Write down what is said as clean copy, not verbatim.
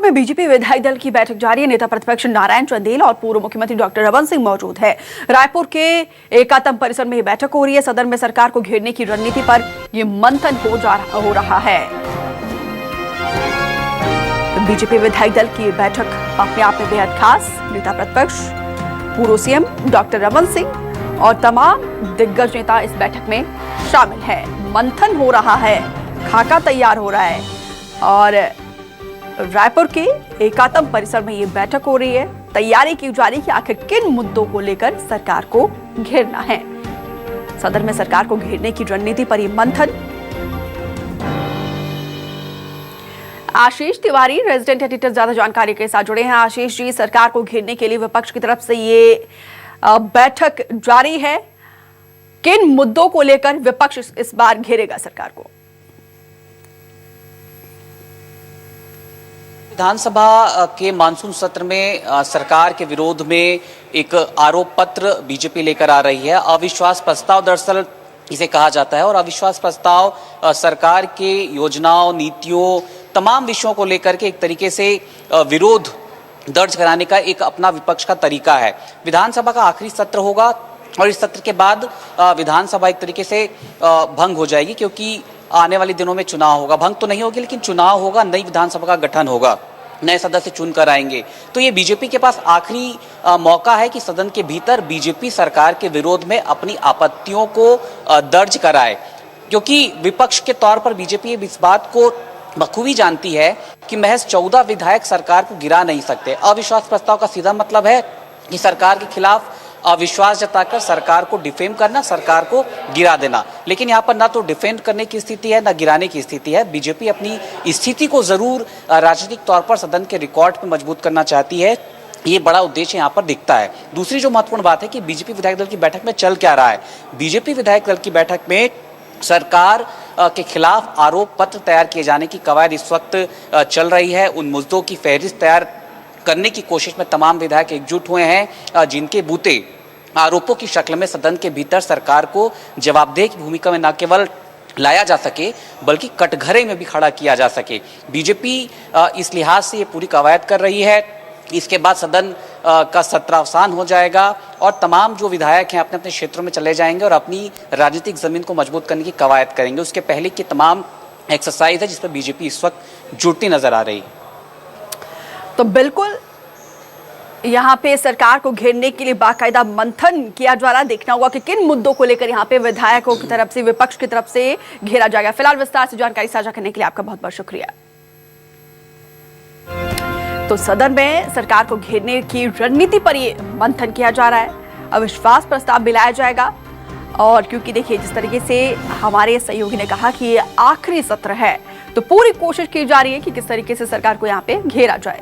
में बीजेपी विधायक दल की बैठक जारी है। नेता प्रतिपक्ष नारायण चंदेल और पूर्व मुख्यमंत्री डॉक्टर रमन सिंह मौजूद है। रायपुर के एकात्म परिसर में ये बैठक हो रही है। सदन में सरकार को घेरने की रणनीति पर ये मंथन हो रहा है। बीजेपी विधायक दल की बैठक अपने आप में बेहद खास। नेता प्रतिपक्ष, पूर्व सीएम डॉक्टर रमन सिंह और तमाम दिग्गज नेता इस बैठक में शामिल है। मंथन हो रहा है, खाका तैयार हो रहा है और रायपुर के एकात्म परिसर में ये बैठक हो रही है। तैयारी की जा रही है कि आखिर किन मुद्दों को लेकर सरकार को घेरना है। सदन में सरकार को घेरने की रणनीति पर ये मंथन। आशीष तिवारी रेजिडेंट एडिटर ज्यादा जानकारी के साथ जुड़े हैं। आशीष जी, सरकार को घेरने के लिए विपक्ष की तरफ से ये बैठक जारी है। किन मुद्दों को लेकर विपक्ष इस बार घेरेगा सरकार को? विधानसभा के मानसून सत्र में सरकार के विरोध में एक आरोप पत्र बीजेपी लेकर आ रही है। अविश्वास प्रस्ताव दरअसल इसे कहा जाता है और अविश्वास प्रस्ताव सरकार के योजनाओं, नीतियों, तमाम विषयों को लेकर के एक तरीके से विरोध दर्ज कराने का एक अपना विपक्ष का तरीका है। विधानसभा का आखिरी सत्र होगा और इस सत्र के बाद विधानसभा एक तरीके से भंग हो जाएगी, क्योंकि आने वाले दिनों में चुनाव होगा। भंग तो नहीं होगी, लेकिन चुनाव होगा, नई विधानसभा का गठन होगा, नए सदस्य चुनकर आएंगे। तो ये बीजेपी के पास आखिरी मौका है कि सदन के भीतर बीजेपी सरकार के विरोध में अपनी आपत्तियों को दर्ज कराए, क्योंकि विपक्ष के तौर पर बीजेपी इस बात को बखूबी जानती है कि महज 14 विधायक सरकार को गिरा नहीं सकते। अविश्वास प्रस्ताव का सीधा मतलब है कि सरकार के खिलाफ अविश्वास जताकर सरकार को डिफेम करना, सरकार को गिरा देना। लेकिन यहाँ पर ना तो डिफेंड करने की स्थिति है, ना गिराने की स्थिति है। बीजेपी अपनी स्थिति को जरूर राजनीतिक तौर पर सदन के रिकॉर्ड पर मजबूत करना चाहती है। ये बड़ा उद्देश्य यहाँ पर दिखता है। दूसरी जो महत्वपूर्ण बात है कि बीजेपी विधायक दल की बैठक में चल क्या रहा है। बीजेपी विधायक दल की बैठक में सरकार के खिलाफ आरोप पत्र तैयार किए जाने की कवायद इस वक्त चल रही है। उन मुद्दों की फहरिस्त तैयार करने की कोशिश में तमाम विधायक एकजुट हुए हैं, जिनके बूते आरोपों की शक्ल में सदन के भीतर सरकार को जवाबदेह की भूमिका में न केवल लाया जा सके, बल्कि कटघरे में भी खड़ा किया जा सके। बीजेपी इस लिहाज से ये पूरी कवायद कर रही है। इसके बाद सदन का सत्र अवसान हो जाएगा और तमाम जो विधायक हैं अपने अपने क्षेत्रों में चले जाएंगे और अपनी राजनीतिक जमीन को मजबूत करने की कवायद करेंगे। उसके पहले की तमाम एक्सरसाइज है जिस पर बीजेपी इस वक्त जुटती नजर आ रही है। तो बिल्कुल यहाँ पे सरकार को घेरने के लिए बाकायदा मंथन किया जा रहा है। देखना होगा कि किन मुद्दों को लेकर यहाँ पे विधायकों की तरफ से, विपक्ष की तरफ से घेरा जाएगा। फिलहाल विस्तार से जानकारी साझा करने के लिए आपका बहुत बहुत शुक्रिया। तो सदन में सरकार को घेरने की रणनीति पर ये मंथन किया जा रहा है। अविश्वास प्रस्ताव भी लाया जाएगा और क्योंकि देखिए जिस तरीके से हमारे सहयोगी ने कहा कि ये आखिरी सत्र है, तो पूरी कोशिश की जा रही है कि किस तरीके से सरकार को यहाँ पे घेरा जाए।